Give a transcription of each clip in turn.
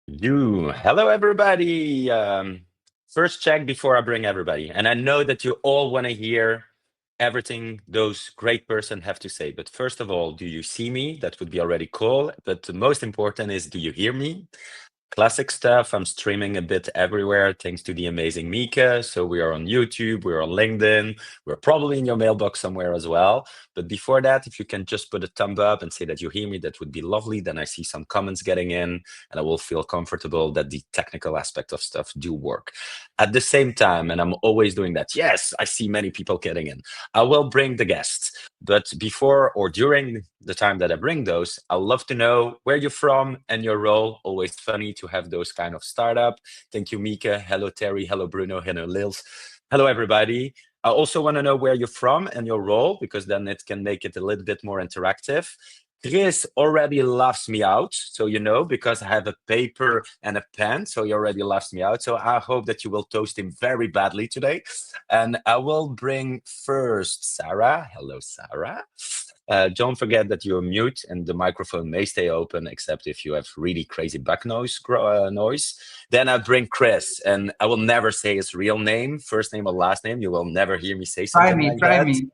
Hello, everybody. First check before I bring everybody. And I know that you all want to hear everything those great person have to say. But first of all, do you see me? That would be already cool. But the most important is, do you hear me? Classic stuff. I'm streaming a bit everywhere thanks to the amazing Mika. So we are on YouTube, we're on LinkedIn, we're probably in your mailbox somewhere as well. But before that, if you can just put a thumb up and say that you hear me, that would be lovely. Then I see some comments getting in and I will feel comfortable that the technical aspect of stuff do work. At the same time, and I'm always doing that, yes, I see many people getting in. I will bring the guests. But before or during the time that I bring those, I'd love to know where you're from and your role. Always funny to have those kind of startup. Thank you, Mika. Hello, Terry. Hello, Bruno. Hello, Lils. Hello, everybody. I also want to know where you're from and your role, because then it can make it a little bit more interactive. Chris already laughs me out, so you know, because I have a paper and a pen, so he already laughs me out. So I hope that you will toast him very badly today. And I will bring first Sarah. Hello, Sarah. Don't forget that you're mute and the microphone may stay open, except if you have really crazy back noise. Then I bring Chris, and I will never say his real name, first name or last name. You will never hear me say something like Try that. me.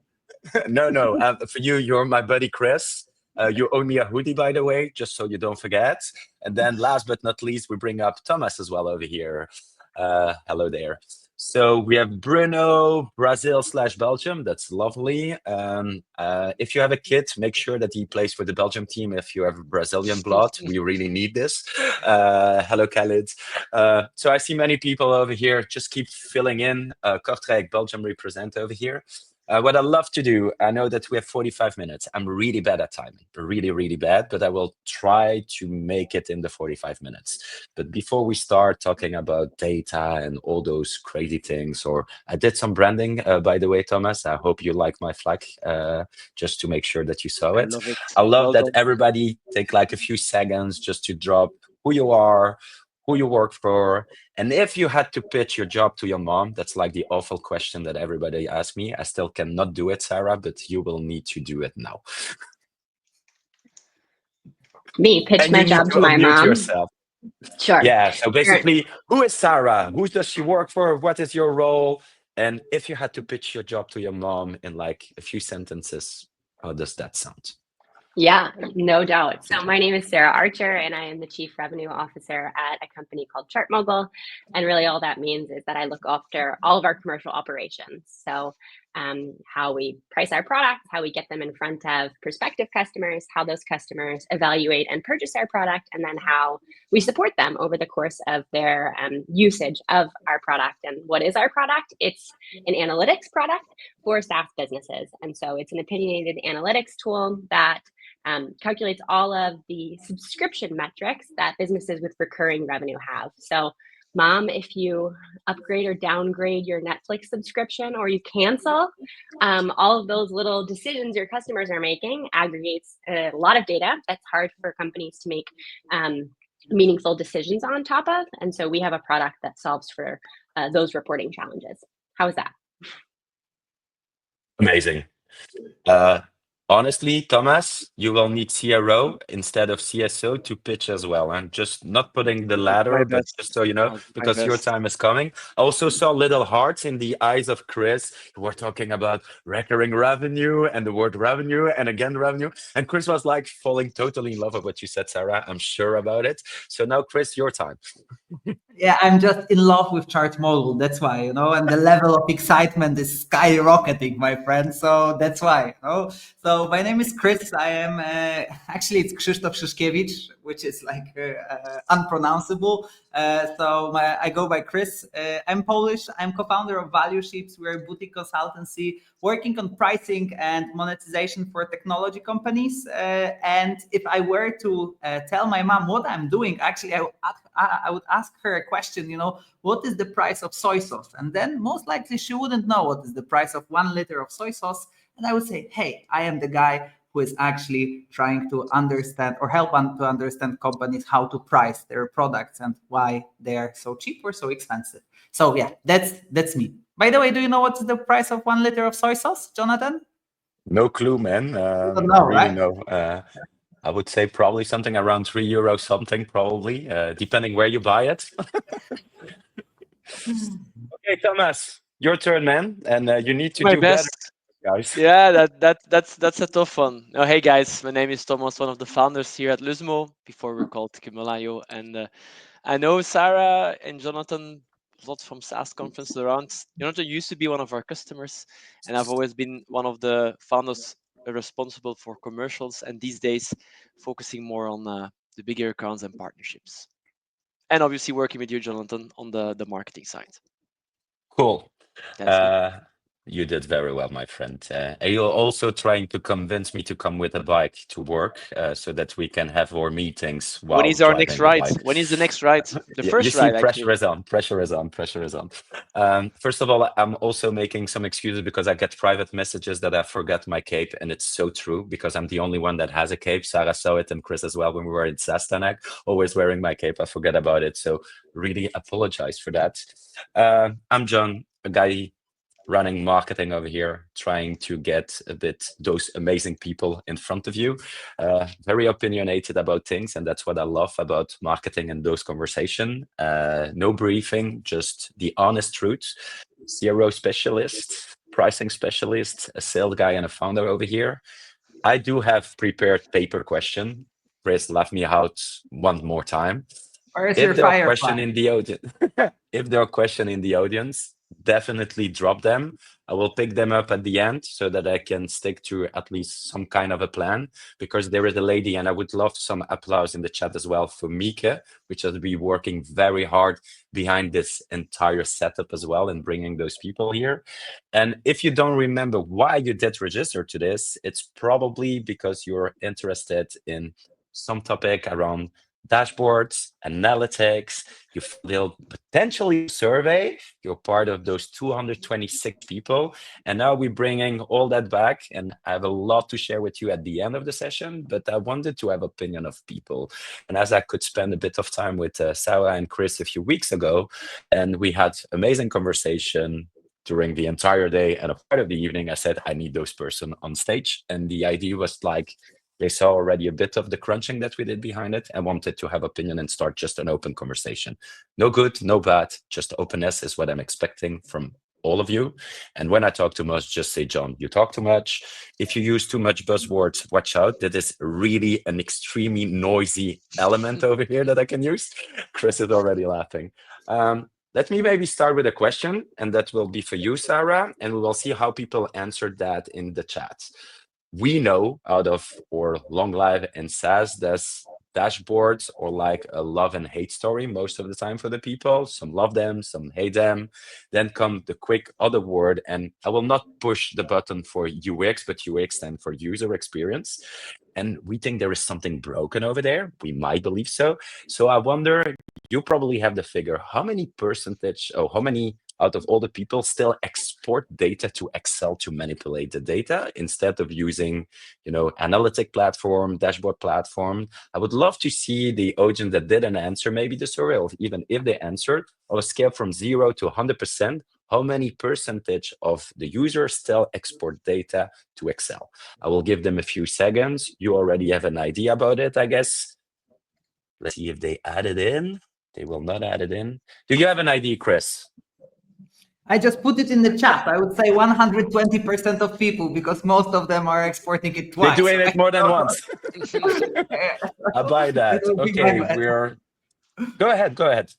No. For you, you're my buddy Chris. You owe me a hoodie, by the way, just so you don't forget. And then last but not least, we bring up Thomas as well over here. Hello there. So we have Bruno, Brazil/Belgium. That's lovely. If you have a kid, make sure that he plays for the Belgium team. If you have Brazilian blood, we really need this. Hello, Khalid. So I see many people over here. Just keep filling in. Kortrijk, Belgium represent over here. What I love to do, I know that we have 45 minutes. I'm really bad at timing, really bad, but I will try to make it in the 45 minutes. But before we start talking about data and all those crazy things, or I did some branding, by the way, Thomas, I hope you like my flag, just to make sure that you saw it. Love it. I love Well that done. everybody take like a few seconds just to drop who you are, who you work for, and if you had to pitch your job to your mom. That's like the awful question that everybody asks me. I still cannot do it, Sarah, but you will need to do it now. Me pitch And my you need job to to my unmute mom. yourself. Sure. Yeah, so basically, who is Sarah? Who does she work for? What is your role? And if you had to pitch your job to your mom in like a few sentences, how does that sound? Yeah, no doubt. So my name is Sarah Archer, and I am the Chief Revenue Officer at a company called 𝘄𝗵𝗶𝘁. And really all that means is that I look after all of our commercial operations. So how we price our products, how we get them in front of prospective customers, how those customers evaluate and purchase our product, and then how we support them over the course of their usage of our product. And what is our product? It's an analytics product for SaaS businesses. And so it's an opinionated analytics tool that calculates all of the subscription metrics that businesses with recurring revenue have. So Mom, if you upgrade or downgrade your Netflix subscription or you cancel, all of those little decisions your customers are making aggregates a lot of data that's hard for companies to make meaningful decisions on top of. And so we have a product that solves for those reporting challenges. How is that? Amazing. Honestly, Thomas, you will need CRO instead of CSO to pitch as well. And just not putting the ladder, but just so you know, because your time is coming. I also saw little hearts in the eyes of Chris. We're talking about recurring revenue and the word revenue and again revenue. And Chris was like falling totally in love with what you said, Sarah. I'm sure about it. So now, Chris, your time. Yeah, I'm just in love with 𝘄𝗵𝗶𝘁, that's why, and the level of excitement is skyrocketing, my friend. So that's why. So my name is Chris. I am actually it's 𝗪𝗵𝗿𝗪, which is like unpronounceable. I go by Chris. I'm Polish. I'm co-founder of Value Ships. We're a boutique consultancy working on pricing and monetization for technology companies. And if I were to tell my mom what I'm doing, actually, I would ask her a question, what is the price of soy sauce? And then most likely she wouldn't know what is the price of 1 liter of soy sauce. And I would say, hey, I am the guy who is actually trying to understand or help to understand companies how to price their products and why they're so cheap or so expensive. So yeah, that's me. By the way, do you know what's the price of 1 liter of soy sauce, Jonathan? No clue, man. You don't know, really right? no. I would say probably something around €3 something, probably, depending where you buy it. Okay, Thomas, your turn, man, and you need to My do better, best. guys. Yeah, that's a tough one. Oh, hey guys, my name is Thomas, one of the founders here at Luzmo. Before we're called 𝘁𝗵𝗹𝗹, and I know Sarah and Jonathan a lot from SaaS conferences around. Jonathan used to be one of our customers, and I've always been one of the founders responsible for commercials, and these days focusing more on the bigger accounts and partnerships, and obviously working with you, Jonathan, on the marketing side. Cool. That's me. You did very well, my friend. You're also trying to convince me to come with a bike to work, so that we can have our meetings When while is our next driving the ride? bike. When is the next ride? The You first see, ride, pressure actually. is on, pressure is on, pressure is on. First of all, I'm also making some excuses because I get private messages that I forgot my cape, and it's so true because I'm the only one that has a cape. Sarah saw it and Chris as well when we were in Sastanak, always wearing my cape. I forget about it, so really apologize for that. I'm John, a guy running marketing over here, trying to get a bit those amazing people in front of you. Very opinionated about things, and that's what I love about marketing and those conversation. No briefing, just the honest truth. Zero specialist, pricing specialist, a sales guy, and a founder over here. I do have prepared paper question. Chris, laugh me out one more time. Where's If your there are question firefly? in the audience, if there are question in the audience, definitely drop them. I will pick them up at the end so that I can stick to at least some kind of a plan, because there is a lady, and I would love some applause in the chat as well for 𝗵𝗶𝘁, which has been working very hard behind this entire setup as well and bringing those people here. And if you don't remember why you did register to this, it's probably because you're interested in some topic around dashboards, analytics, you filled potentially a survey, you're part of those 226 people, and now we're bringing all that back, and I have a lot to share with you at the end of the session, but I wanted to have opinion of people. And as I could spend a bit of time with Sarah and Chris a few weeks ago, and we had amazing conversation during the entire day and a part of the evening, I said, I need those person on stage. And the idea was like, they saw already a bit of the crunching that we did behind it and wanted to have opinion and start just an open conversation. No good, no bad, just openness is what I'm expecting from all of you. And when I talk too much, just say, John, you talk too much. If you use too much buzzwords, watch out. That is really an extremely noisy element over here that I can use. Chris is already laughing. Let me maybe start with a question, and that will be for you, Sarah, and we will see how people answered that in the chat. We know out of our long life in SaaS, there's dashboards or like a love and hate story most of the time for the people. Some love them, some hate them. Then come the quick other word, and I will not push the button for UX, but UX stands for user experience. And we think there is something broken over there. We might believe so. So I wonder, you probably have the figure, how many percentage, or how many out of all the people still export data to Excel to manipulate the data instead of using, analytic platform, dashboard platform? I would love to see the audience that didn't answer maybe the survey, or even if they answered, on a scale from 0 to 100%, how many percentage of the users still export data to Excel? I will give them a few seconds. You already have an idea about it, I guess. Let's see if they add it in. They will not add it in. Do you have an idea, Chris? I just put it in the chat. I would say 120% of people, because most of them are exporting it twice. They're doing it more than once. Yeah. I buy that. That would be Okay, my bet. Go ahead.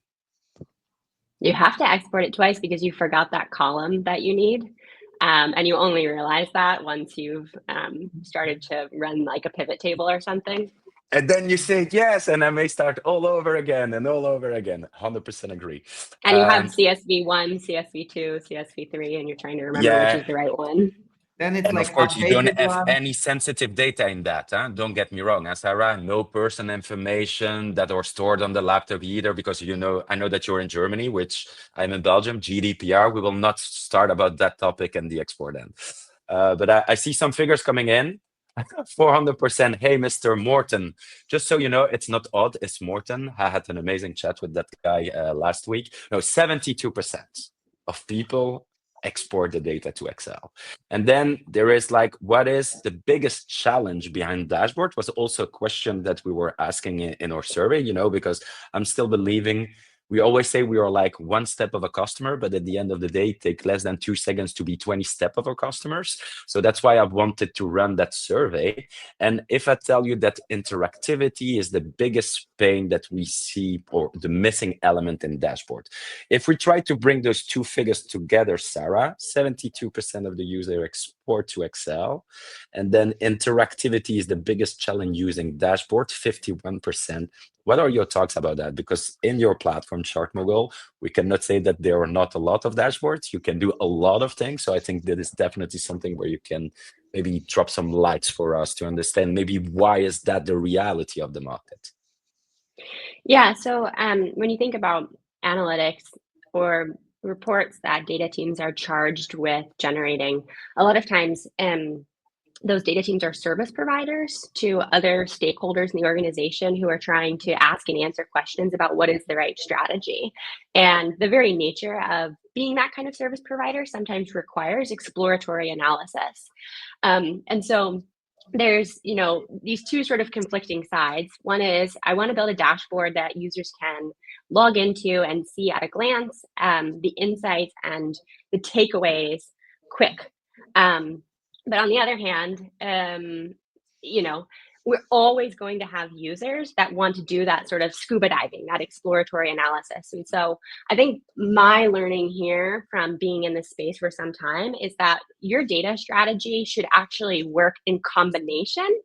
You have to export it twice because you forgot that column that you need. And you only realize that once you've started to run like a pivot table or something. And then you say yes, and I may start all over again and all over again. 100% agree. And you have CSV1, CSV2, CSV3, and you're trying to remember which is the right one. Then it's And like of course, you don't updated have one. any sensitive data in that. Don't get me wrong, Sarah. No personal information that are stored on the laptop either, because I know that you're in Germany, which I'm in Belgium. GDPR. We will not start about that topic and the export end. But I see some figures coming in. 400%. Hey, Mr. Morton. Just so you know, it's not odd. It's Morton. I had an amazing chat with that guy last week. No, 72% of people export the data to Excel. And then there is like, what is the biggest challenge behind dashboard was also a question that we were asking in our survey, you know, because I'm still believing, we always say we are like one step of a customer, but at the end of the day, it takes less than 2 seconds to be 20 steps of our customers. So that's why I wanted to run that survey. And if I tell you that interactivity is the biggest pain that we see, or the missing element in dashboard, if we try to bring those two figures together, Sarah, 72% of the user export to Excel, and then interactivity is the biggest challenge using dashboard, 51%. What are your thoughts about that? Because in your platform, 𝘁𝗵𝗶𝘁, we cannot say that there are not a lot of dashboards. You can do a lot of things. So I think that is definitely something where you can maybe drop some lights for us to understand maybe why is that the reality of the market? Yeah, so when you think about analytics or reports that data teams are charged with generating, a lot of times those data teams are service providers to other stakeholders in the organization who are trying to ask and answer questions about what is the right strategy. And the very nature of being that kind of service provider sometimes requires exploratory analysis. And so there's, you know, these two sort of conflicting sides. One is I want to build a dashboard that users can log into and see at a glance the insights and the takeaways quick. But on the other hand, you know, we're always going to have users that want to do that sort of scuba diving, that exploratory analysis. And so I think my learning here from being in this space for some time is that your data strategy should actually work in combination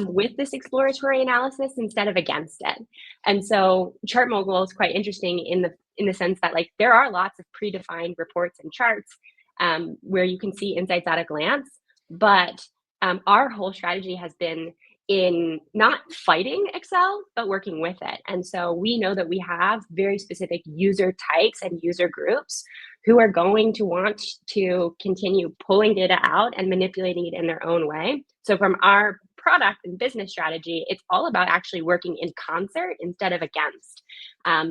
with this exploratory analysis instead of against it. And so 𝘁𝗵𝗶𝘁 is quite interesting in the sense that like there are lots of predefined reports and charts where you can see insights at a glance, but our whole strategy has been in not fighting Excel, but working with it. And so we know that we have very specific user types and user groups who are going to want to continue pulling data out and manipulating it in their own way. So from our product and business strategy, it's all about actually working in concert instead of against.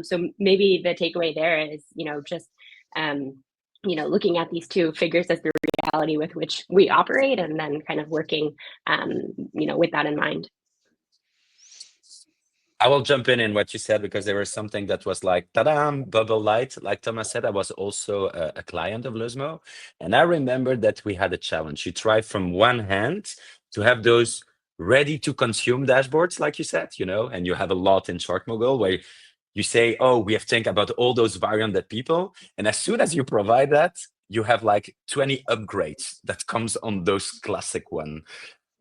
So maybe the takeaway there is, you know, just you know, looking at these two figures as the reality with which we operate, and then kind of working, you know, with that in mind. I will jump in what you said, because there was something that was like, ta-da, bubble light. Like Thomas said, I was also a client of Luzmo. And I remember that we had a challenge. You try from one hand to have those ready to consume dashboards, like you said, you know, and you have a lot in 𝘁𝗵𝗶𝘁 where you say, oh, we have to think about all those variants that people, and as soon as you provide that, you have like 20 upgrades that comes on those classic one.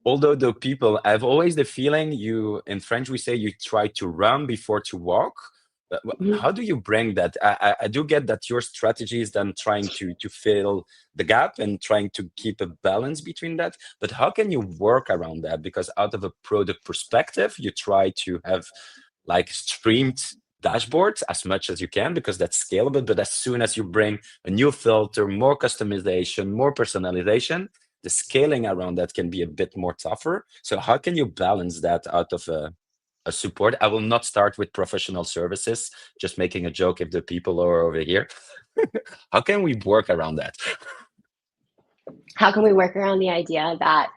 Although the people, I have always the feeling you, in French, we say you try to run before to walk. But how do you bring that? I do get that your strategy is then trying to fill the gap and trying to keep a balance between that. But how can you work around that? Because out of a product perspective, you try to have like streamed dashboards as much as you can, because that's scalable. But as soon as you bring a new filter, more customization, more personalization, the scaling around that can be a bit more tougher. So how can you balance that out of a support? I will not start with professional services, just making a joke if the people are over here. How can we work around that? How can we work around the idea that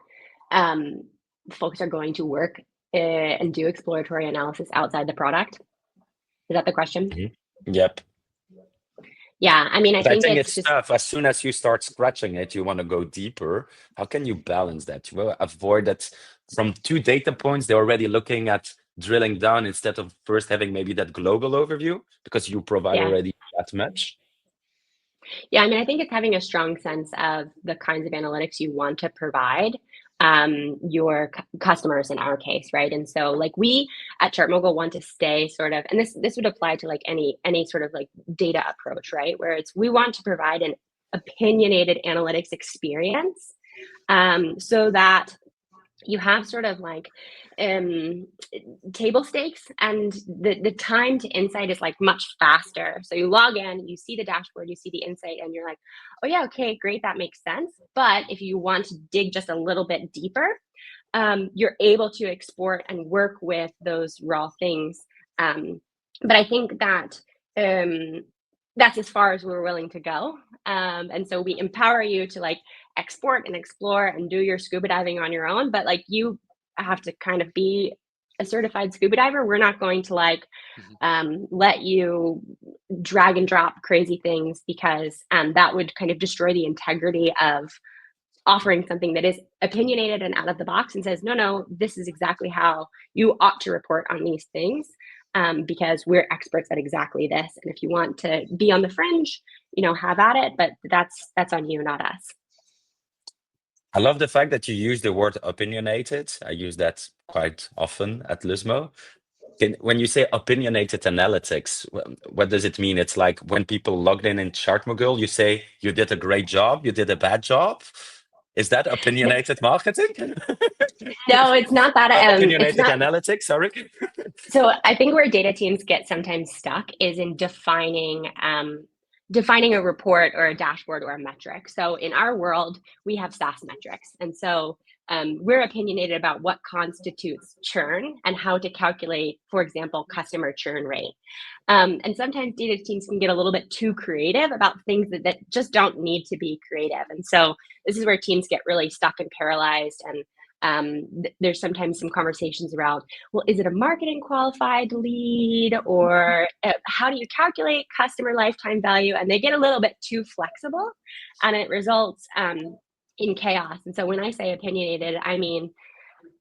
folks are going to work and do exploratory analysis outside the product? Is that the question? Yep. Yeah, I mean, I think it's just tough. As soon as you start scratching it, you want to go deeper. How can you balance that? You will avoid that from 2 data points, they're already looking at drilling down instead of first having maybe that global overview, because you provide already that much. Yeah, I mean, I think it's having a strong sense of the kinds of analytics you want to provide your customers in our case, right? And so like we at 𝘁𝗵𝗶𝘁 want to stay sort of, and this would apply to like any sort of like data approach, right? Where it's, we want to provide an opinionated analytics experience so that you have sort of like table stakes, and the time to insight is like much faster. So you log in, you see the dashboard, you see the insight, and you're like, oh yeah, okay, great, that makes sense. But if you want to dig just a little bit deeper, you're able to export and work with those raw things. But I think that that's as far as we're willing to go. And so we empower you to like export and explore and do your scuba diving on your own, but like you have to kind of be a certified scuba diver. We're not going to like let you drag and drop crazy things, because that would kind of destroy the integrity of offering something that is opinionated and out of the box and says, no, this is exactly how you ought to report on these things, because we're experts at exactly this. And if you want to be on the fringe, have at it, but that's on you, not us. I love the fact that you use the word opinionated. I use that quite often at Luzmo. When you say opinionated analytics, what does it mean? It's like when people logged in 𝘁𝗵𝗶𝘁, you say you did a great job, you did a bad job. Is that opinionated marketing? No, it's not that. Opinionated analytics, sorry. So I think where data teams get sometimes stuck is in defining a report or a dashboard or a metric. So in our world, we have SaaS metrics. And so we're opinionated about what constitutes churn and how to calculate, for example, customer churn rate. And sometimes data teams can get a little bit too creative about things that just don't need to be creative. And so this is where teams get really stuck and paralyzed. And there's sometimes some conversations around, well, is it a marketing qualified lead, or how do you calculate customer lifetime value? And they get a little bit too flexible, and it results in chaos. And so when I say opinionated, I mean,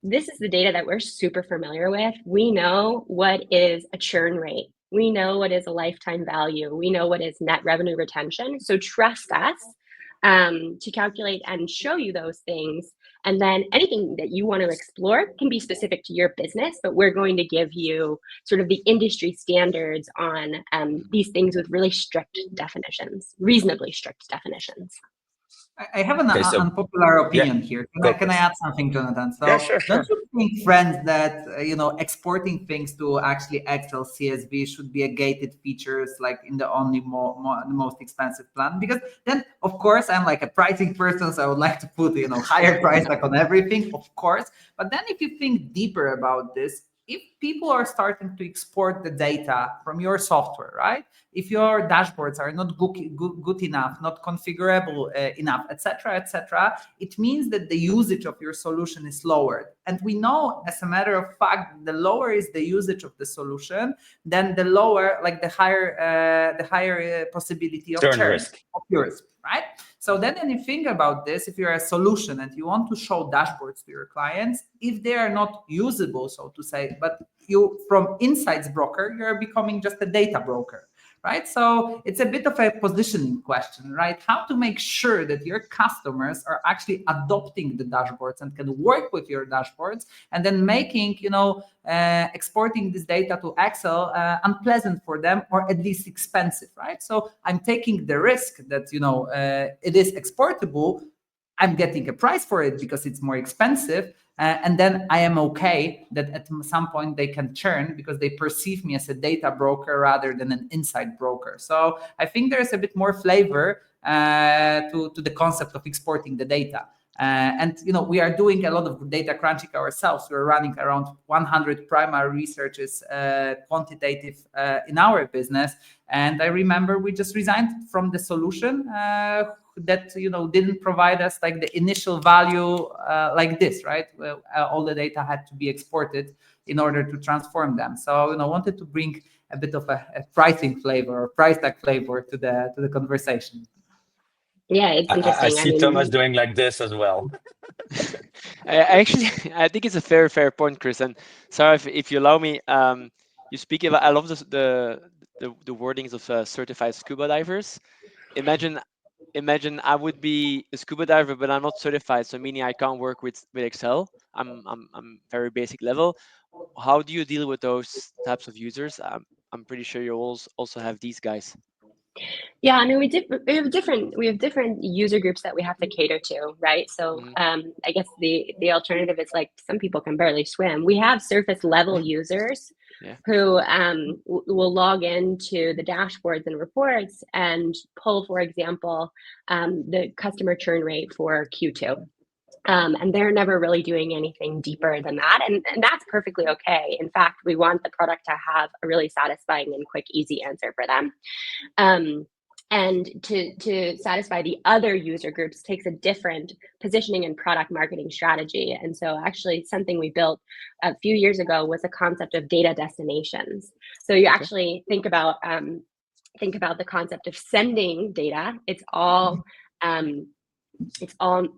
this is the data that we're super familiar with. We know what is a churn rate. We know what is a lifetime value. We know what is net revenue retention. So trust us to calculate and show you those things. And then anything that you want to explore can be specific to your business, but we're going to give you sort of the industry standards on these things with really strict definitions, reasonably strict definitions. I have an unpopular opinion here. Can I add something, Jonathan? So yeah, sure. Don't you think, friends, that exporting things to actually Excel CSV should be a gated features, like in the only the most expensive plan? Because then, of course, I'm like a pricing person, so I would like to put higher price like on everything, of course. But then, if you think deeper about this, if people are starting to export the data from your software, right? If your dashboards are not good enough, not configurable enough, etc., it means that the usage of your solution is lowered. And we know, as a matter of fact, the lower is the usage of the solution, then the lower, like the higher possibility of churn churn risk of yours, right? So then when you think about this, if you're a solution and you want to show dashboards to your clients, if they are not usable, so to say, but you from insights broker, you're becoming just a data broker, right? So it's a bit of a positioning question, right? How to make sure that your customers are actually adopting the dashboards and can work with your dashboards, and then making, exporting this data to Excel unpleasant for them, or at least expensive, right? So I'm taking the risk that, it is exportable. I'm getting a price for it because it's more expensive. And then I am okay that at some point they can churn because they perceive me as a data broker rather than an insight broker. So I think there's a bit more flavor to the concept of exporting the data. And we are doing a lot of data crunching ourselves. We're running around 100 primary researches, quantitative in our business. And I remember we just resigned from the solution that didn't provide us like the initial value like this, right? All the data had to be exported in order to transform them. So wanted to bring a bit of a pricing flavor or price tag flavor to the conversation. Yeah, it's interesting. I see Thomas doing like this as well. I think it's a very fair point, Chris. And Sarah, if you allow me, you speak about, I love the wordings of certified scuba divers. Imagine I would be a scuba diver, but I'm not certified, so meaning I can't work with Excel. I'm very basic level. How do you deal with those types of users? I'm pretty sure you also have these guys. Yeah, I mean, we have different user groups that we have to cater to, right? So I guess the alternative is like some people can barely swim. We have surface level users who will log into the dashboards and reports and pull, for example, the customer churn rate for Q2. And they're never really doing anything deeper than that. And that's perfectly okay. In fact, we want the product to have a really satisfying and quick, easy answer for them. And to satisfy the other user groups takes a different positioning and product marketing strategy. And so actually something we built a few years ago was a concept of data destinations. So you actually think about the concept of sending data. It's all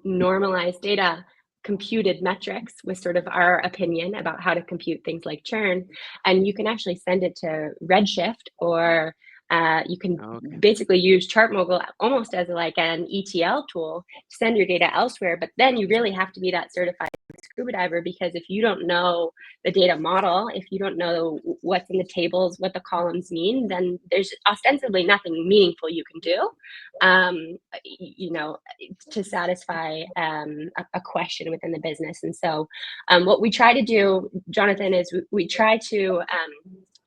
normalized data, computed metrics with sort of our opinion about how to compute things like churn. And you can actually send it to Redshift, or you can basically use 𝘁𝗵𝗶𝘁 almost as like an ETL tool to send your data elsewhere. But then you really have to be that certified scuba diver, because if you don't know the data model, if you don't know what's in the tables, what the columns mean, then there's ostensibly nothing meaningful you can do, to satisfy a question within the business. And so what we try to do, Jonathan, is we try to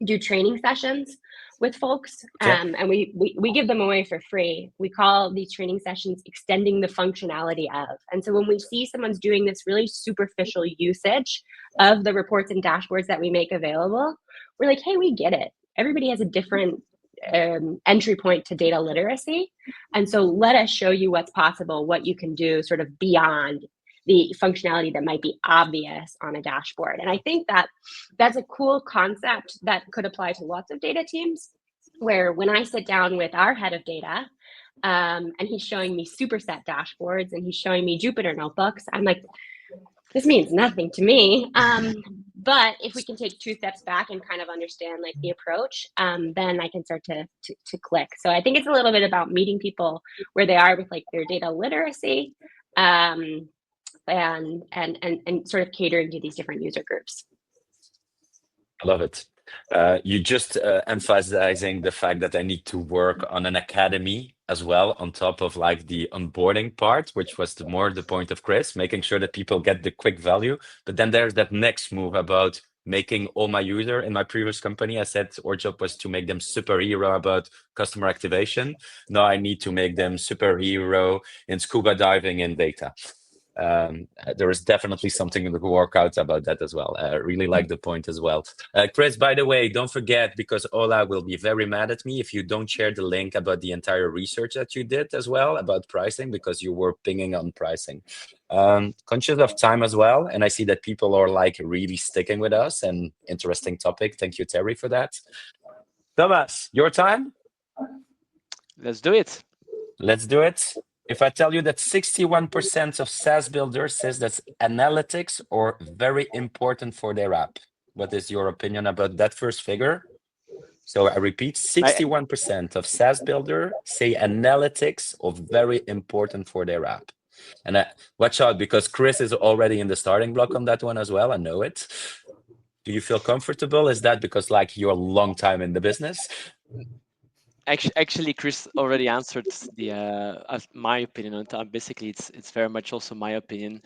do training sessions with folks, and we give them away for free. We call these training sessions extending the functionality of. And so when we see someone's doing this really superficial usage of the reports and dashboards that we make available, we're like, hey, we get it. Everybody has a different entry point to data literacy. And so let us show you what's possible, what you can do sort of beyond the functionality that might be obvious on a dashboard. And I think that that's a cool concept that could apply to lots of data teams, where when I sit down with our head of data, and he's showing me superset dashboards and he's showing me Jupyter notebooks, I'm like, this means nothing to me. But if we can take 2 steps back and kind of understand like the approach, then I can start to click. So I think it's a little bit about meeting people where they are with like their data literacy, and sort of catering to these different user groups. I love it. You just emphasizing the fact that I need to work on an academy as well, on top of like the onboarding part, which was more the point of Chris, making sure that people get the quick value. But then there's that next move about making all my user. In my previous company, I said our job was to make them superhero about customer activation. Now I need to make them superhero in scuba diving and data. There is definitely something to work out about that as well. I really like the point as well. Chris, by the way, don't forget, because Ola will be very mad at me if you don't share the link about the entire research that you did as well about pricing, because you were pinging on pricing. Conscious of time as well, and I see that people are like really sticking with us, and interesting topic. Thank you, Terry, for that. Thomas, your time? Let's do it. Let's do it. If I tell you that 61% of SaaS builders says that analytics are very important for their app, what is your opinion about that first figure? So I repeat, 61% of SaaS builders say analytics are very important for their app. And watch out, because Chris is already in the starting block on that one as well. I know it. Do you feel comfortable? Is that because like you're a long time in the business? Actually, Chris already answered my opinion on it. Basically, it's very much also my opinion.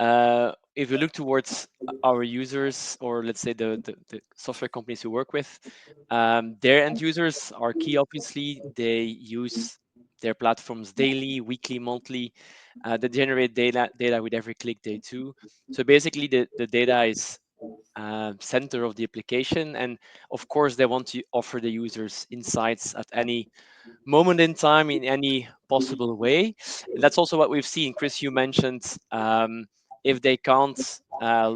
If you look towards our users, or let's say the software companies we work with, their end users are key. Obviously, they use their platforms daily, weekly, monthly. They generate data with every click they do. So basically, the data is center of the application, and of course they want to offer the users insights at any moment in time in any possible way. And that's also what we've seen. Chris, you mentioned if they can't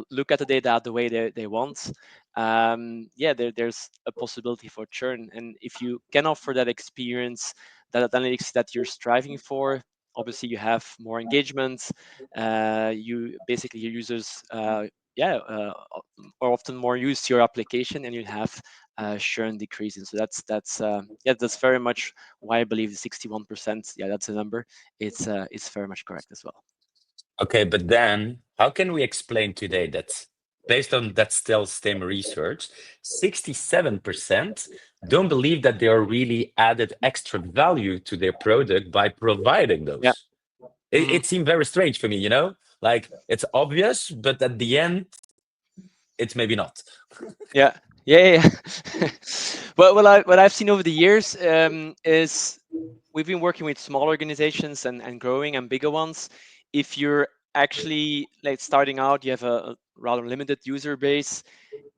look at the data the way they want, there's a possibility for churn. And if you can offer that experience, that analytics that you're striving for, obviously you have more engagement. Your users are often more used to your application, and you have churn decreasing. So that's very much why I believe the 61%. Yeah, that's a number. It's very much correct as well. Okay, but then how can we explain today that based on that still STEM research, 67% don't believe that they are really added extra value to their product by providing those? Yeah. It seemed very strange for me, you know, like it's obvious, but at the end, it's maybe not. Yeah. Well, what I've seen over the years is we've been working with small organizations and growing and bigger ones. If you're actually, like starting out, you have a rather limited user base.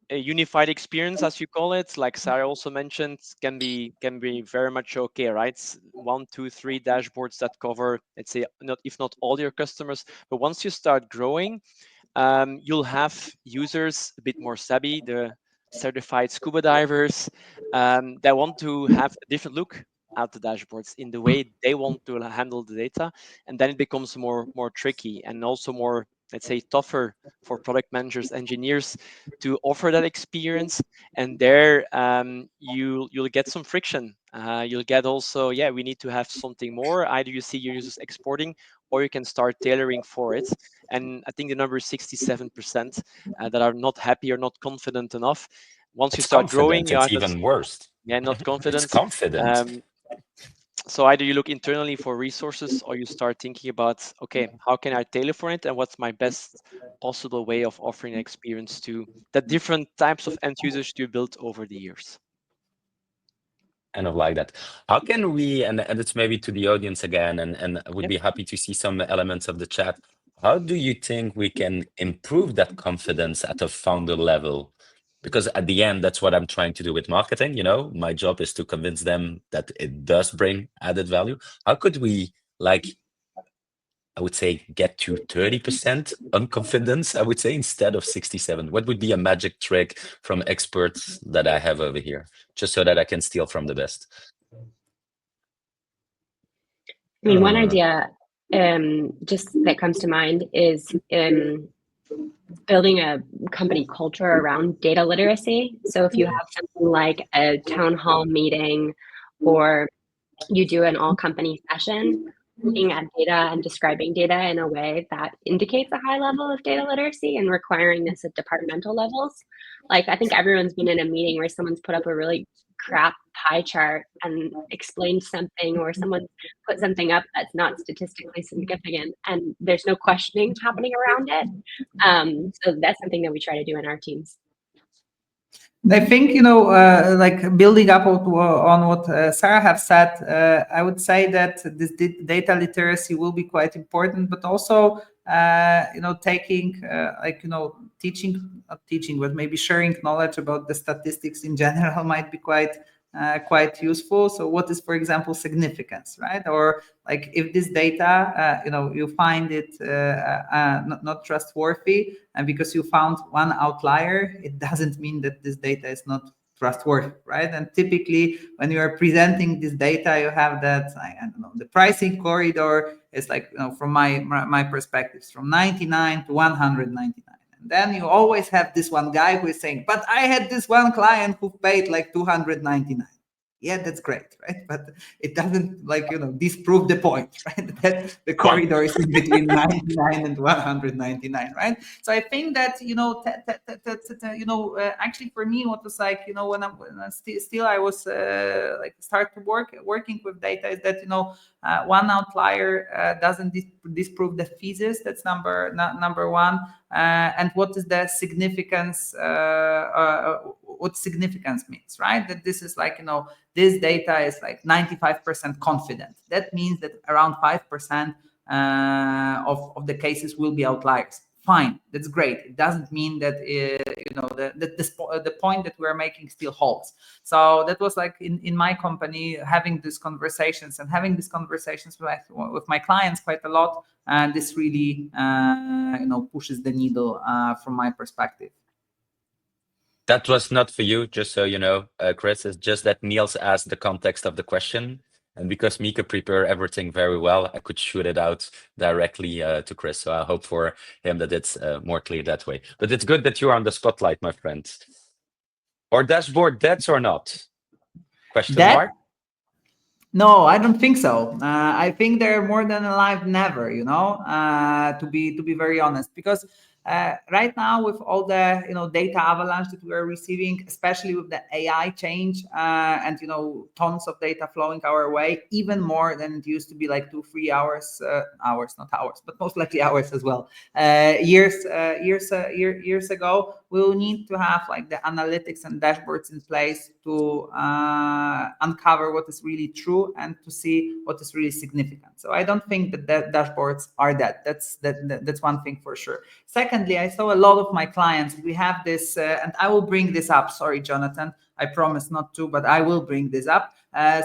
A unified experience, as you call it, like Sarah also mentioned, can be very much okay, right? 1, 2, 3 dashboards that cover, let's say, not if not all your customers. But once you start growing, you'll have users a bit more savvy, the certified scuba divers, that want to have a different look at the dashboards in the way they want to handle the data, and then it becomes more tricky and also more, let's say, tougher for product managers, engineers to offer that experience. And there, you'll get some friction. You'll get also, yeah, we need to have something more. Either you see your users exporting, or you can start tailoring for it. And I think the number is 67% that are not happy or not confident enough. Once you It's start growing, confident. you It's have this, even worse. yeah, not It's confident. confident. So either you look internally for resources, or you start thinking about, okay, how can I tailor for it, and what's my best possible way of offering an experience to the different types of end users you built over the years. Kind of like that. How can we, and it's maybe to the audience again, and I would Yep. be happy to see some elements of the chat. How do you think we can improve that confidence at a founder level? Because at the end, that's what I'm trying to do with marketing. You know, my job is to convince them that it does bring added value. How could we, like, I would say, get to 30% unconfidence, I would say, instead of 67? What would be a magic trick from experts that I have over here, just so that I can steal from the best? I mean, one idea just that comes to mind is building a company culture around data literacy. So if you have something like a town hall meeting, or you do an all company session, looking at data and describing data in a way that indicates a high level of data literacy and requiring this at departmental levels. Like, I think everyone's been in a meeting where someone's put up a really crap pie chart and explained something, or someone put something up that's not statistically significant, and there's no questioning happening around it. So that's something that we try to do in our teams. I think, like building up on what Sarah have said, I would say that this data literacy will be quite important, but also, taking, not teaching, but maybe sharing knowledge about the statistics in general might be quite useful. So what is, for example, significance, right? Or like if this data, you find it not trustworthy, and because you found one outlier, it doesn't mean that this data is not trustworthy, right? And typically, when you are presenting this data, you have that, I don't know, the pricing corridor is like, from my perspective, from 99 to 199. Then you always have this one guy who is saying, but I had this one client who paid like 299. Yeah, that's great, right? But it doesn't, like, disprove the point, right? That the corridor is in between 99 and 199, right? So I think that, actually for me, what was like, when I still I was like start to working with data, is that, one outlier doesn't disprove the thesis. That's number one. And what is the significance? What significance means, right? That this is like, this data is like 95% confident. That means that around 5% of the cases will be outliers. Fine, that's great. It doesn't mean that the point that we're making still holds. So that was like in my company, having these conversations with my clients quite a lot, and this really pushes the needle from my perspective. That was not for you, just so you know, Chris. It's just that Niels asked the context of the question. And because Mika prepared everything very well, I could shoot it out directly to Chris. So I hope for him that it's more clear that way. But it's good that you're on the spotlight, my friend. Or dashboard debts or not? Question mark? No, I don't think so. I think they're more than alive never, to be very honest, because right now with all the data avalanche that we are receiving, especially with the AI change and tons of data flowing our way, even more than it used to be, like 2-3 hours, not hours, but most likely hours as well. Years ago, we will need to have like the analytics and dashboards in place to uncover what is really true and to see what is really significant. So I don't think that dashboards are that. That's one thing for sure. Secondly, I saw a lot of my clients, we have this, and I will bring this up. Sorry, Jonathan, I promise not to, but I will bring this up.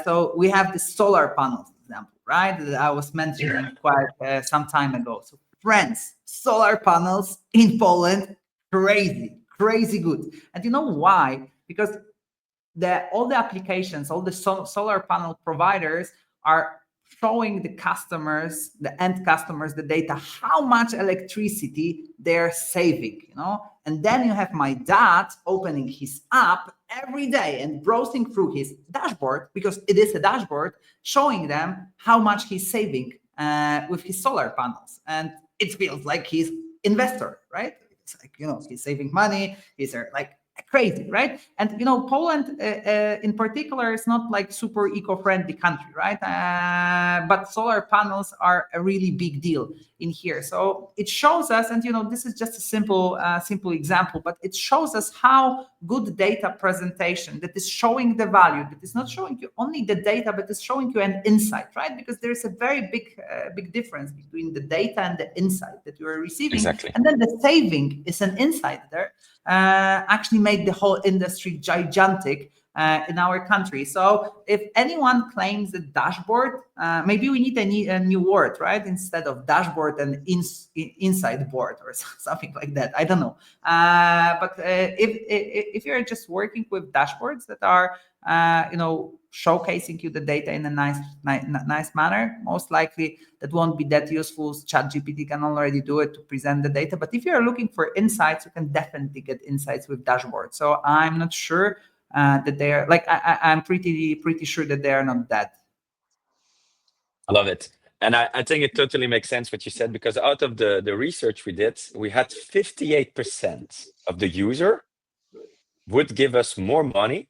So we have the solar panels example, right? That I was mentioning quite some time ago. So friends, solar panels in Poland, crazy good. And you know why? Because all the applications, all the solar panel providers are showing the customers, the end customers, the data, how much electricity they're saving, you know? And then you have my dad opening his app every day and browsing through his dashboard, because it is a dashboard, showing them how much he's saving with his solar panels. And it feels like he's investor, right? It's like, you know, he's saving money, he's like crazy, right? And you know, Poland in particular is not like super eco-friendly country, right? But solar panels are a really big deal in here. So it shows us, and you know, this is just a simple example, but it shows us how good data presentation that is showing the value, that is not showing you only the data, but is showing you an insight, right? Because there's a very big difference between the data and the insight that you are receiving. Exactly. And then the saving is an insight there. Actually made the whole industry gigantic in our country. So if anyone claims a dashboard, maybe we need a new word, right? Instead of dashboard and inside board or something like that. I don't know. But if you're just working with dashboards that are, you know, showcasing you the data in a nice manner, most likely that won't be that useful. ChatGPT can already do it to present the data. But if you're looking for insights, you can definitely get insights with dashboards. So I'm not sure that they are like, I'm pretty sure that they are not that. I love it. And I think it totally makes sense what you said, because out of the research we did, we had 58% of the user would give us more money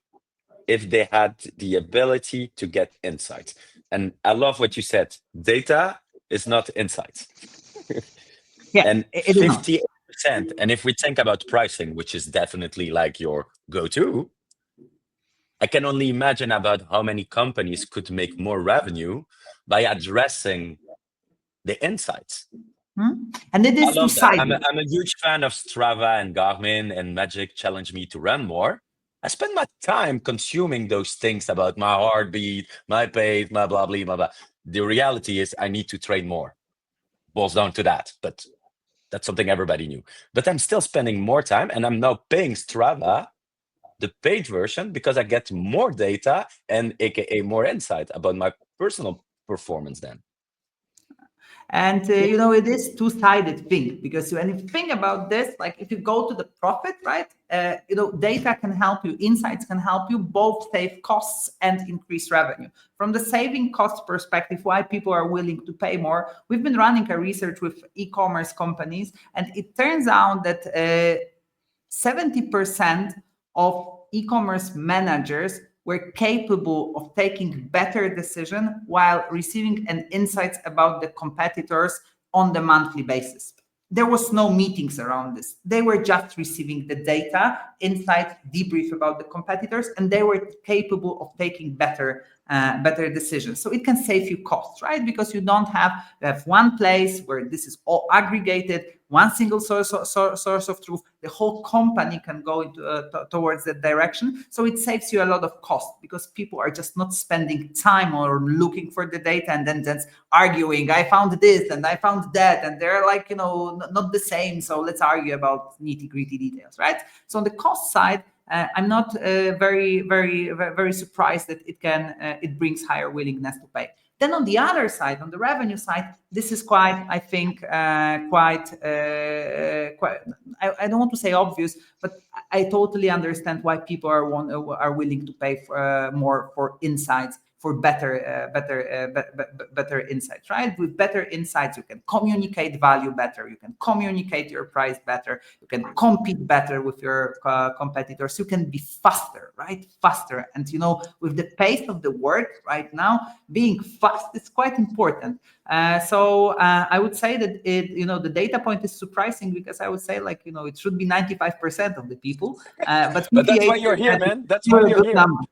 if they had the ability to get insights. And I love what you said. Data is not insights. Yeah, and it is not. 58%. And if we think about pricing, which is definitely like your go-to, I can only imagine about how many companies could make more revenue by addressing the insights. And it is I love that. I'm two-sided. a huge fan of Strava and Garmin, and Magic challenged me to run more. I spend my time consuming those things about my heartbeat, my pace, my blah, blah, blah, blah. The reality is I need to train more. Boils down to that, but that's something everybody knew. But I'm still spending more time, and I'm now paying Strava, the paid version, because I get more data and AKA more insight about my personal performance then. And you know, it is two-sided thing, because when you think about this, like if you go to the profit, right? You know, data can help you, insights can help you both save costs and increase revenue. From the saving cost perspective, why people are willing to pay more, we've been running a research with e-commerce companies, and it turns out that 70% of e-commerce managers were capable of taking better decisions while receiving an insights about the competitors on the monthly basis. There was no meetings around this. They were just receiving the data, insight, debrief about the competitors, and they were capable of taking better decisions. So it can save you costs, right? Because you have one place where this is all aggregated, one single source of truth. The whole company can go into towards that direction. So it saves you a lot of cost, because people are just not spending time or looking for the data and then just arguing. I found this and I found that, and they're like, you know, not the same. So let's argue about nitty-gritty details, right? So on the cost side, I'm not very surprised that it brings higher willingness to pay. Then on the other side, on the revenue side, this is quite, I think, quite. I don't want to say obvious, but I totally understand why people are willing to pay more for insights for better insights, right? With better insights, you can communicate value better, you can communicate your price better, you can compete better with your competitors, you can be faster, right? Faster. And with the pace of the work right now, being fast is quite important. So I would say that the data point is surprising, because I would say it should be 95% of the people, but that's why you're here, man. That's why you're here. Number,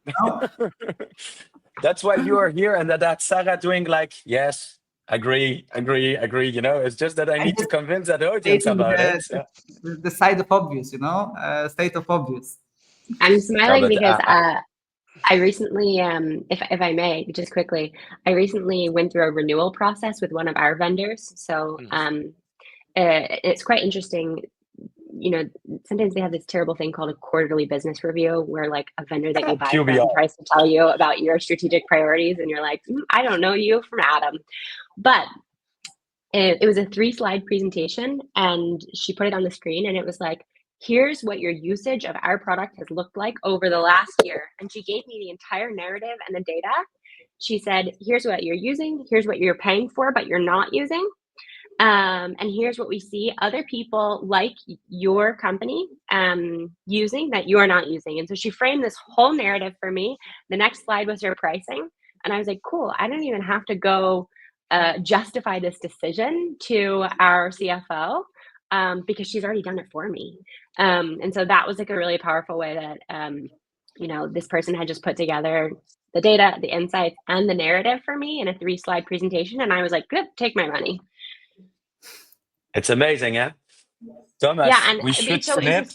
That's why you are here, and that's Sarah doing yes, agree. It's just that I need to convince that audience about it. The side of obvious, state of obvious. I'm smiling because I recently, if I may, just quickly, I recently went through a renewal process with one of our vendors. So it's quite interesting. Sometimes they have this terrible thing called a quarterly business review, where a vendor that you buy from tries to tell you about your strategic priorities, and you're like, I don't know you from Adam. But it was a 3-slide presentation, and she put it on the screen, and it was like, here's what your usage of our product has looked like over the last year. And she gave me the entire narrative and the data. She said, here's what you're using, here's what you're paying for, but you're not using. And here's what we see other people like your company using that you are not using. And so she framed this whole narrative for me. The next slide was her pricing. And I was like, cool, I don't even have to go justify this decision to our CFO because she's already done it for me. And so that was a really powerful way that, this person had just put together the data, the insights, and the narrative for me in a 3-slide presentation. And I was like, good, take my money. It's amazing, yeah? Thomas, yeah, and we should submit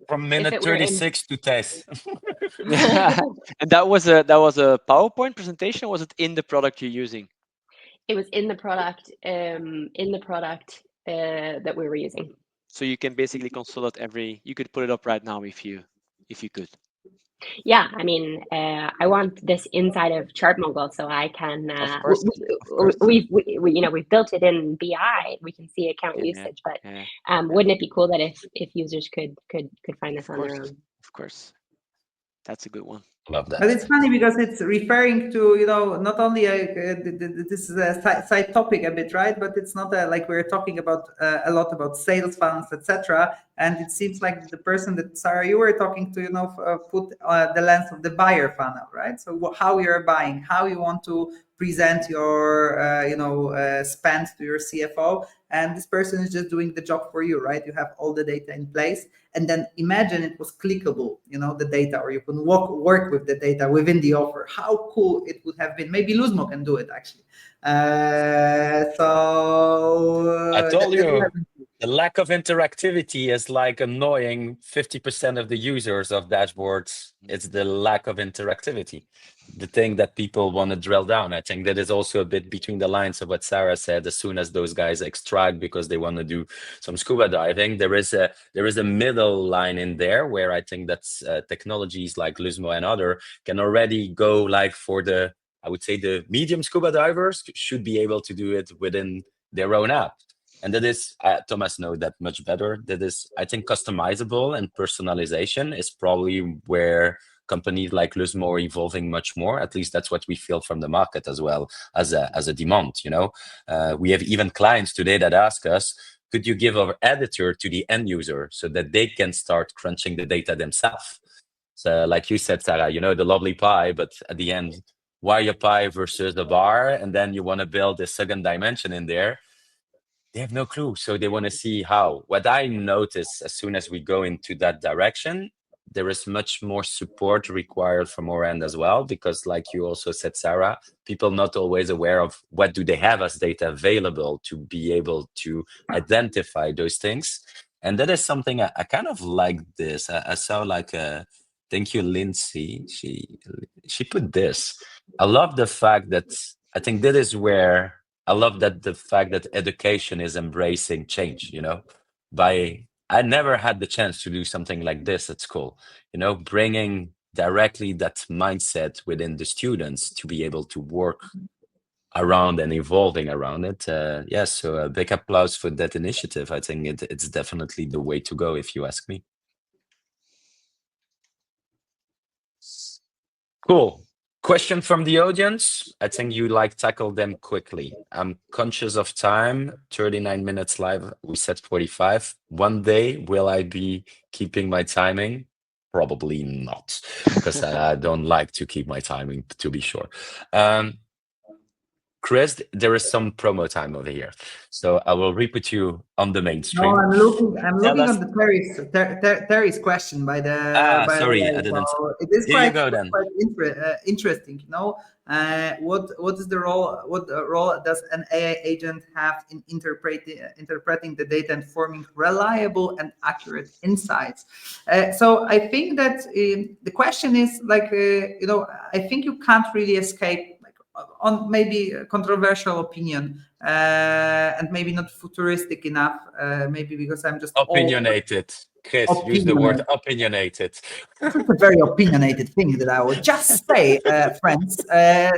from minute 36 to test. And that was a PowerPoint presentation, or was it in the product you're using? It was in the product that we were using. So you can basically consult it you could put it up right now if you could. Yeah, I mean, I want this inside of 𝘄𝗵𝗶𝘁, so I can. Of course. We've built it in BI. We can see account usage, but wouldn't it be cool that if users could find this on their own? Of course, that's a good one. Love that. But it's funny because it's referring to, not only this is a side topic a bit, right? But it's not like we're talking about a lot about sales funnels, etc. And it seems like the person that, Sarah, you were talking to, put the lens of the buyer funnel, right? So how you're buying, how you want to present your, spend to your CFO. And this person is just doing the job for you, right? You have all the data in place. And then imagine it was clickable, the data, or you can work with the data within the offer. How cool it would have been. Maybe Luzmo can do it, actually. So I told you, the lack of interactivity is annoying 50% of the users of dashboards. It's the lack of interactivity, the thing that people want to drill down. I think that is also a bit between the lines of what Sarah said. As soon as those guys extract because they want to do some scuba diving, there is a middle line in there where I think that's technologies like Luzmo and other can already go for the, I would say, the medium scuba divers should be able to do it within their own app. And that is, Thomas knows that much better. That is, I think, customizable, and personalization is probably where companies like Luzmo are evolving much more. At least that's what we feel from the market as well as a demand. We have even clients today that ask us, could you give our editor to the end user so that they can start crunching the data themselves? So like you said, Sarah, the lovely pie, but at the end, why a pie versus a bar? And then you want to build a second dimension in there. They have no clue. So they want to see how. What I notice as soon as we go into that direction, there is much more support required from our end as well, because like you also said, Sarah, people not always aware of what do they have as data available to be able to identify those things. And that is something I kind of like this. I saw thank you, Lindsay. She put this. I love the fact that I think that is where I love that the fact that education is embracing change, I never had the chance to do something like this at school, bringing directly that mindset within the students to be able to work around and evolving around it. So a big applause for that initiative. I think it's definitely the way to go, if you ask me. Cool. Question from the audience. I think you tackle them quickly. I'm conscious of time. 39 minutes live. We said 45. One day, will I be keeping my timing? Probably not, because I don't like to keep my timing, to be sure. Chris, there is some promo time over here, so I will re-put you on the main stream. No, I'm looking on the Terry's question by the sorry, way. I didn't. So it is Here you go then. quite interesting. You know, what is the role? What role does an AI agent have in interpreting the data and forming reliable and accurate insights? So I think that the question is like, you know, I think you can't really escape on maybe a controversial opinion and maybe not futuristic enough, maybe because I'm just opinionated. Chris, use the word opinionated. It's a very opinionated thing that I would just say, friends.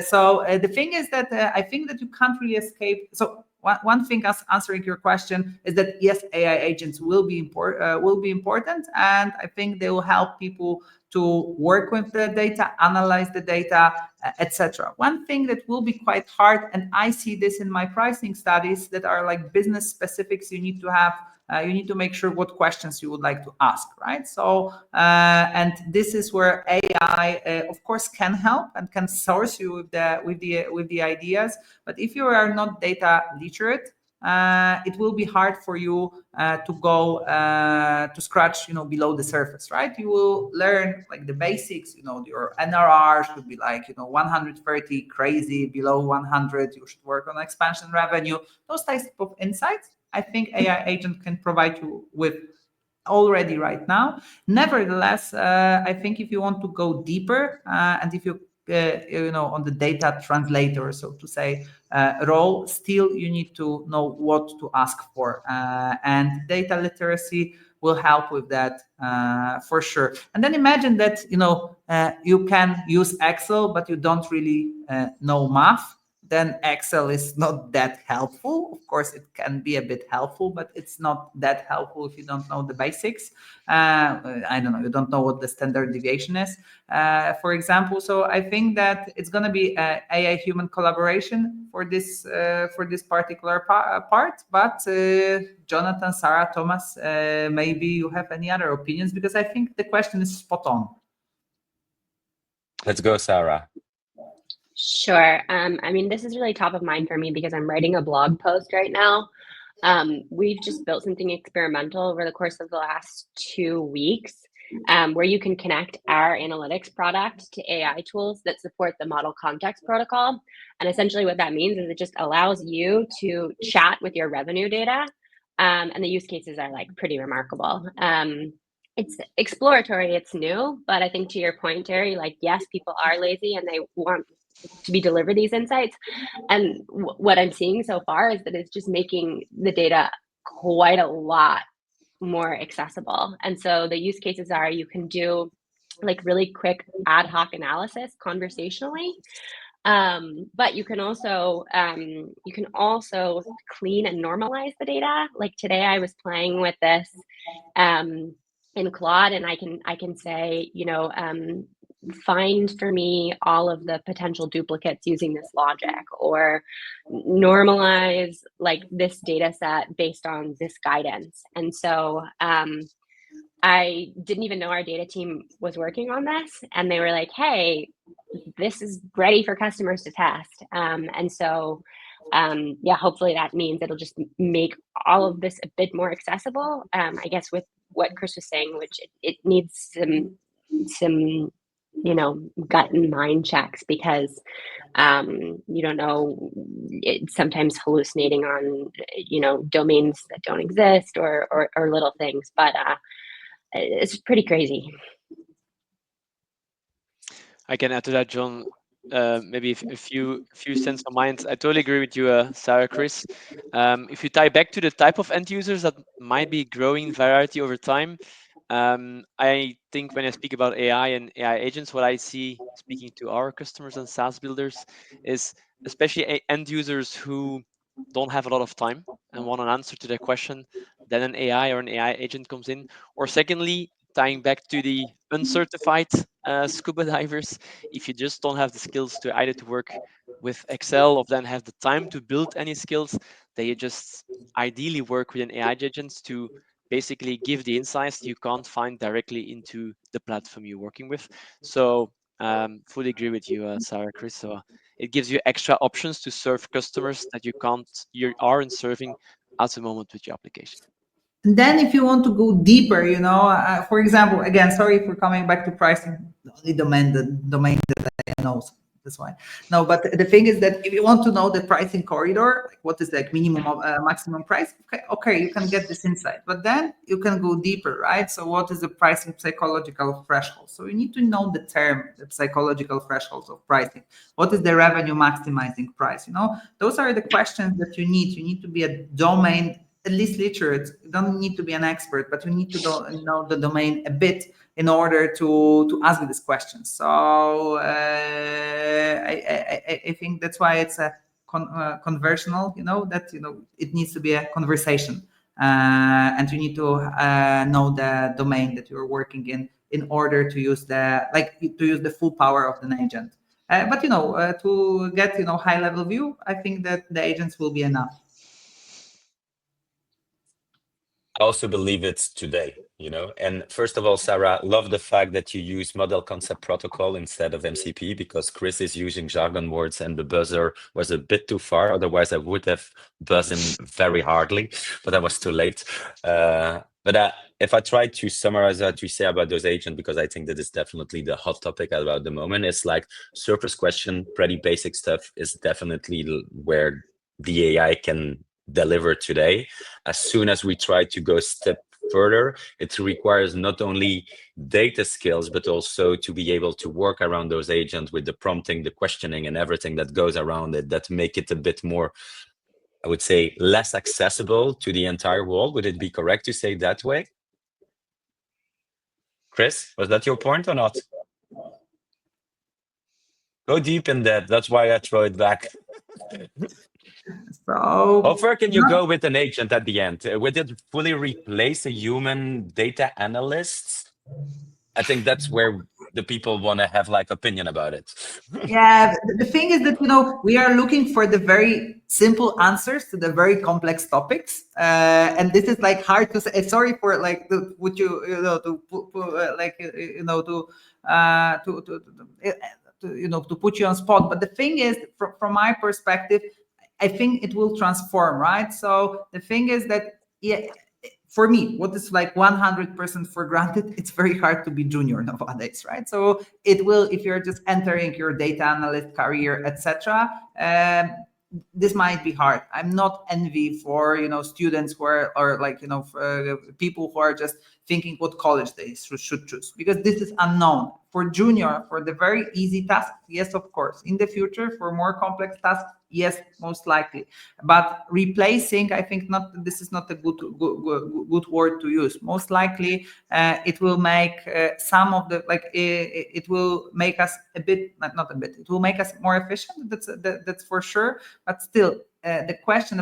So the thing is that I think that you can't really escape. So one thing, as answering your question, is that yes, AI agents will be important, and I think they will help people to work with the data, analyze the data, etc. One thing that will be quite hard, and I see this in my pricing studies that are like business specifics, you need to have. You need to make sure what questions you would like to ask, right? So, and this is where AI, of course, can help and can source you with the ideas. But if you are not data literate, it will be hard for you to go to scratch, you know, below the surface, right? You will learn like the basics, you know, your NRR should be like, you know, 130 crazy, below 100, you should work on expansion revenue, those types of insights. I think AI agent can provide you with already right now. Nevertheless, I think if you want to go deeper and if you you know, on the data translator, so to say, role, still you need to know what to ask for, and data literacy will help with that for sure. And then imagine that, you know, you can use Excel, but you don't really know math. Then Excel is not that helpful. Of course, it can be a bit helpful, but it's not that helpful if you don't know the basics. I don't know, you don't know what the standard deviation is, for example. So I think that it's going to be AI human collaboration for this particular part. But Jonathan, Sarah, Thomas, maybe you have any other opinions, because I think the question is spot on. Let's go, Sarah. Sure. I mean, this is really top of mind for me because I'm writing a blog post right now. We've just built something experimental over the course of the last 2 weeks, where you can connect our analytics product to AI tools that support the model context protocol. And essentially what that means is it just allows you to chat with your revenue data. And the use cases are like pretty remarkable. It's exploratory, it's new, but I think to your point, Terry, like, yes, people are lazy and they want to be delivered these insights. And what I'm seeing so far is that it's just making the data quite a lot more accessible. And so the use cases are, you can do like really quick ad hoc analysis conversationally. But you can also clean and normalize the data. Like today I was playing with this in Claude, and I can say, you know, find for me all of the potential duplicates using this logic, or normalize like this data set based on this guidance. And so I didn't even know our data team was working on this, and they were like, hey, this is ready for customers to test. And so yeah, hopefully that means it'll just make all of this a bit more accessible. I guess with what Chris was saying, which it needs some you know, gut and mind checks, because you don't know, it's sometimes hallucinating on, you know, domains that don't exist, or little things, but it's pretty crazy. I can add to that, John. Maybe a few cents on mine. I totally agree with you, Sarah, Chris. If you tie back to the type of end users that might be growing variety over time, I think when I speak about AI and AI agents, what I see speaking to our customers and SaaS builders is especially end users who don't have a lot of time and want an answer to their question. Then an AI or an AI agent comes in. Or secondly, tying back to the uncertified scuba divers, if you just don't have the skills to either to work with Excel or then have the time to build any skills, then you just ideally work with an AI agents to basically give the insights you can't find directly into the platform you're working with. So fully agree with you, Sarah, Chris. So it gives you extra options to serve customers that you aren't serving at the moment with your application. And then if you want to go deeper, for example, again, sorry for coming back to pricing, the only domain that I know. That's why. No, but the thing is that if you want to know the pricing corridor, like what is like minimum maximum price, okay, you can get this insight, but then you can go deeper, right? So what is the pricing psychological threshold? So you need to know the term, the psychological thresholds of pricing. What is the revenue maximizing price? Those are the questions that you need. You need to be a domain at least literate. You don't need to be an expert, but you need to know the domain a bit in order to ask this question. So I think that's why it's a conversational. That it needs to be a conversation, and you need to know the domain that you're working in order to use the full power of an agent. But to get high level view, I think that the agents will be enough. I also believe it's today, And first of all, Sarah, love the fact that you use model concept protocol instead of MCP, because Chris is using jargon words and the buzzer was a bit too far. Otherwise, I would have buzzed him very hardly, but I was too late. But if I try to summarize what you say about those agents, because I think that is definitely the hot topic about the moment, it's like surface question, pretty basic stuff is definitely where the AI can deliver today. As soon as we try to go a step further, it requires not only data skills, but also to be able to work around those agents with the prompting, the questioning, and everything that goes around it, that make it a bit more, I would say, less accessible to the entire world. Would it be correct to say that way? Chris, was that your point or not? Go deep in that. That's why I throw it back. So how far can you go with an agent at the end? Would it fully replace a human data analyst? I think that's where the people want to have opinion about it. Yeah, the thing is that we are looking for the very simple answers to the very complex topics, and this is hard to say. Sorry for to put you to put you on spot. But the thing is, from my perspective, I think it will transform, right? So the thing is that, yeah, for me, what is 100% for granted, it's very hard to be junior nowadays, right? So it will, if you're just entering your data analyst career, etc., this might be hard. I'm not envy for students who are, or people who are just thinking what college they should choose, because this is unknown. For junior, for the very easy tasks, yes, of course. In the future, for more complex tasks, yes, most likely. But replacing, I think this is not a good word to use. Most likely, it will make some of the it will make us a bit, not a bit. It will make us more efficient. That's for sure. But still, the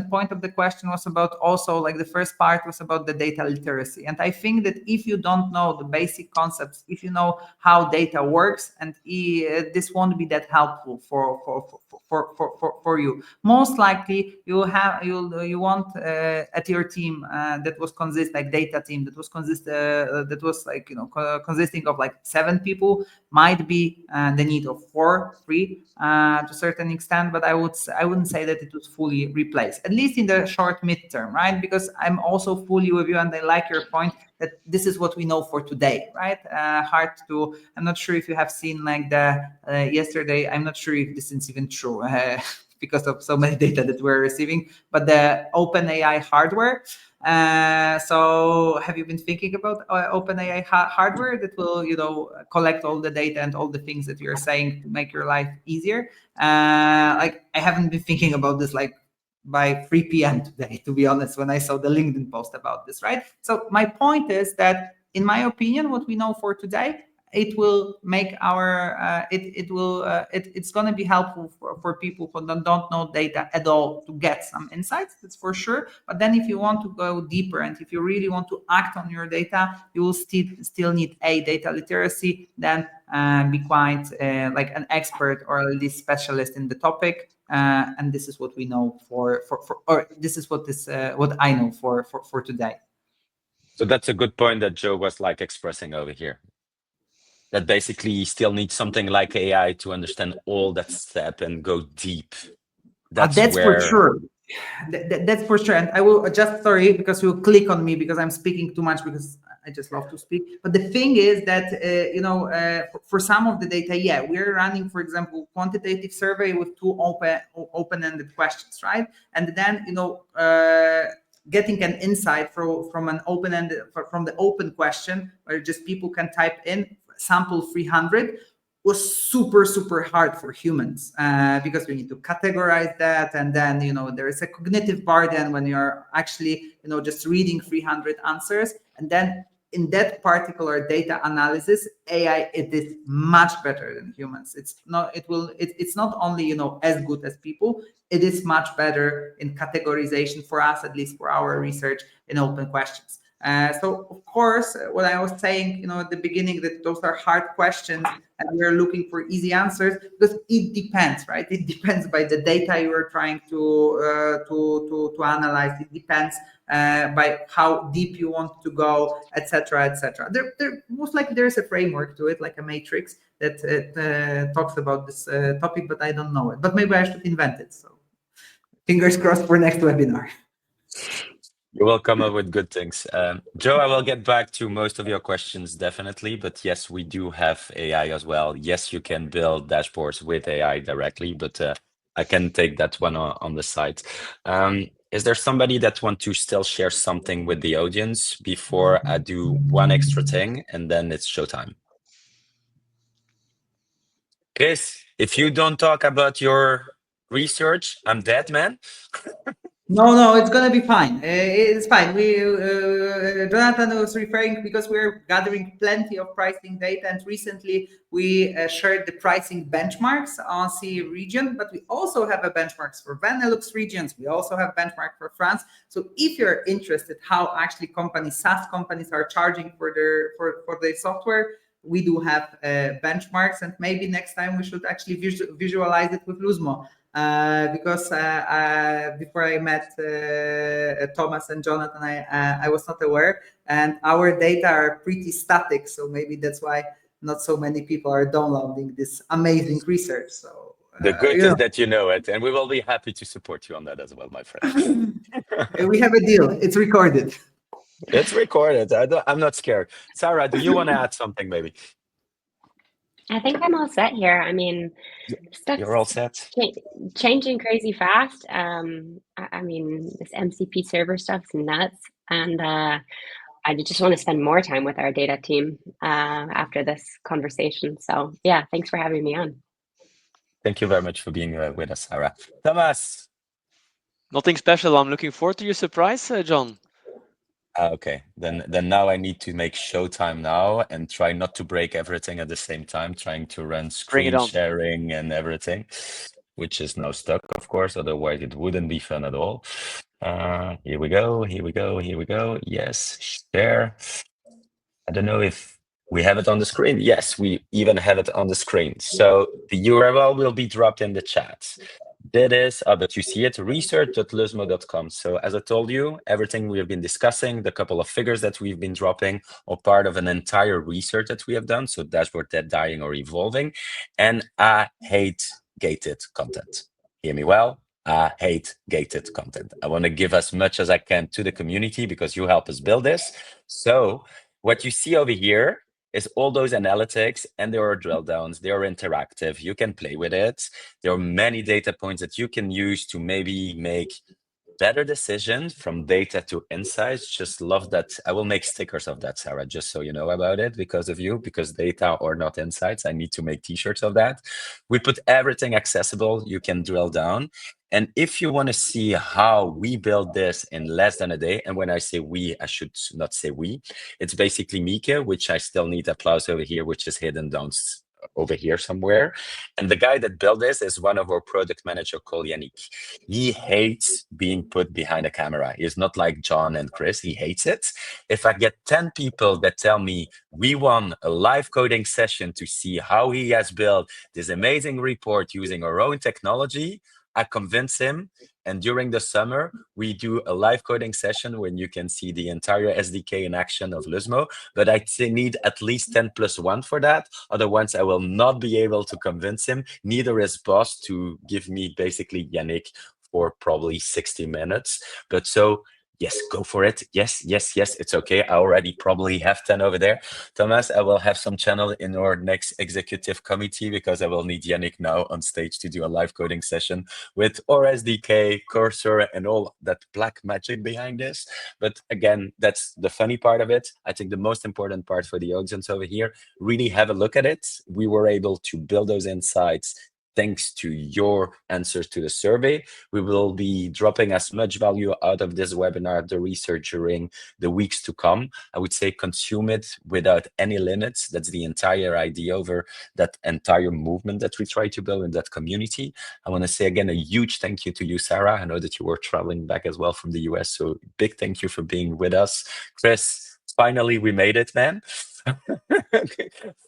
point of the question was about also the first part was about the data literacy. And I think that if you don't know the basic concepts, if you know how data works, and this won't be that helpful for you. Most likely you want at your team that was data team that was consisting of 7 people, might be the need of 4, 3 to a certain extent, but I wouldn't say that it was fully replaced, at least in the short midterm, right? Because I'm also fully with you, and I like your point that this is what we know for today, right? I'm not sure if you have seen yesterday, I'm not sure if this is even true because of so many data that we're receiving, but the OpenAI hardware. So have you been thinking about OpenAI hardware that will, collect all the data and all the things that you're saying to make your life easier? I haven't been thinking about this by 3 p.m. today, to be honest, when I saw the LinkedIn post about this, right? So my point is that, in my opinion, what we know for today, it will make our it's going to be helpful for people who don't know data at all to get some insights, that's for sure. But then if you want to go deeper and if you really want to act on your data, you will still need data literacy, then be quite like an expert or at least specialist in the topic. And this is what we know or this is what I know for today. So that's a good point that Joe was like expressing over here. That basically you still need something like AI to understand all that step and go deep. That's for sure. That's for sure. And I will just, sorry, because you'll click on me because I'm speaking too much, because I just love to speak. But the thing is that, for some of the data, yeah, we're running, for example, quantitative survey with 2 open-ended questions, right? And then, getting an insight from an open-ended, from the open question, where just people can type in sample 300, was super hard for humans, because we need to categorize that, and then there is a cognitive burden when you're actually just reading 300 answers. And then in that particular data analysis, AI, it is much better than humans. It's not only as good as people, it is much better in categorization for us, at least for our research, in open questions. So of course, what I was saying, at the beginning, that those are hard questions and we're looking for easy answers, because it depends, right? It depends by the data you are trying to analyze. It depends by how deep you want to go, etc., etc. There most likely there is a framework to it, like a matrix that talks about this topic, but I don't know it. But maybe I should invent it. So fingers crossed for next webinar. You will come up with good things. Joe, I will get back to most of your questions, definitely. But yes, we do have AI as well. Yes, you can build dashboards with AI directly, but I can take that one on the side. Is there somebody that wants to still share something with the audience before I do one extra thing and then it's showtime? Chris, if you don't talk about your research, I'm dead, man. No, it's gonna be fine. It's fine. Jonathan was referring because we're gathering plenty of pricing data, and recently we shared the pricing benchmarks on CE region, but we also have a benchmarks for Benelux regions. We also have benchmark for France. So if you're interested how actually SaaS companies are charging for their software, we do have benchmarks, and maybe next time we should actually visualize it with Luzmo. Because before I met Thomas and Jonathan, I was not aware, and our data are pretty static, so maybe that's why not so many people are downloading this amazing research. So the good is that you know it, and we will be happy to support you on that as well, my friend. We have a deal. It's recorded. It's recorded. I'm not scared. Sarah, do you want to add something, maybe? I think I'm all set here. I mean, You're all set. Changing crazy fast. I mean, this MCP server stuff's nuts, and I just want to spend more time with our data team after this conversation. So yeah, thanks for having me on. Thank you very much for being with us, Sarah. Thomas. Nothing special. I'm looking forward to your surprise, John. Okay, then now I need to make showtime now and try not to break everything at the same time, trying to run screen sharing and everything, which is now stuck, of course, otherwise it wouldn't be fun at all. Here we go. Yes, share. I don't know if we have it on the screen. Yes, we even have it on the screen. So the URL will be dropped in the chat. That is, but you see it, research.luzmo.com. So as I told you, everything we have been discussing, the couple of figures that we've been dropping, are part of an entire research that we have done. So dashboard dead, dying, or evolving. And I hate gated content. Hear me well? I hate gated content. I want to give as much as I can to the community because you help us build this. So what you see over here is all those analytics, and there are drill downs, they are interactive, you can play with it. There are many data points that you can use to maybe make better decisions from data to insights. Just love that. I will make stickers of that, Sarah, just so you know about it, because of you, because data or not insights. I need to make t-shirts of that. We put everything accessible. You can drill down. And if you want to see how we build this in less than a day, and when I say we, I should not say we, it's basically 𝗵𝗶𝗶𝘁, which I still need applause over here, which is hidden down over here somewhere. And the guy that built this is one of our product manager called 𝗵𝗵𝗶𝘁. He hates being put behind a camera. He's not like John and Chris. He hates it. If I get 10 people that tell me we want a live coding session to see how he has built this amazing report using our own technology, I convince him. And during the summer, we do a live coding session when you can see the entire SDK in action of Luzmo. But I need at least 10+1 for that. Otherwise, I will not be able to convince him. Neither is boss to give me basically Yannick for probably 60 minutes. But so, yes, go for it. Yes, yes, yes, it's okay. I already probably have 10 over there. Thomas, I will have some channel in our next executive committee because I will need Yannick now on stage to do a live coding session with our SDK, cursor, and all that black magic behind this. But again, that's the funny part of it. I think the most important part for the audience over here, really have a look at it. We were able to build those insights thanks to your answers to the survey. We will be dropping as much value out of this webinar, the research during the weeks to come. I would say consume it without any limits. That's the entire idea over that entire movement that we try to build in that community. I want to say again, a huge thank you to you, Sarah. I know that you were traveling back as well from the US, so big thank you for being with us. Chris, finally we made it, man.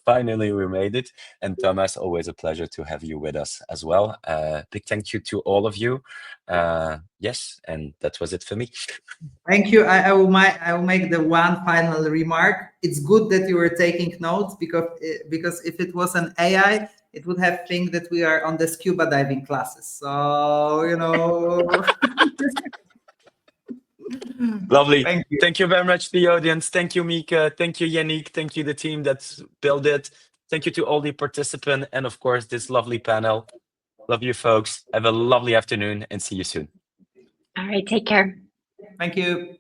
Finally we made it. And Thomas, always a pleasure to have you with us as well. Big thank you to all of you. Yes, and that was it for me. Thank you. I will make the one final remark. It's good that you were taking notes because if it was an AI, it would have think that we are on the scuba diving classes. So, you know. Lovely. Thank you. Thank you very much to the audience. Thank you, 𝗵𝗶𝗶𝘁. Thank you, Yannick. Thank you, the team that's built it. Thank you to all the participants and, of course, this lovely panel. Love you, folks. Have a lovely afternoon and see you soon. All right, take care. Thank you.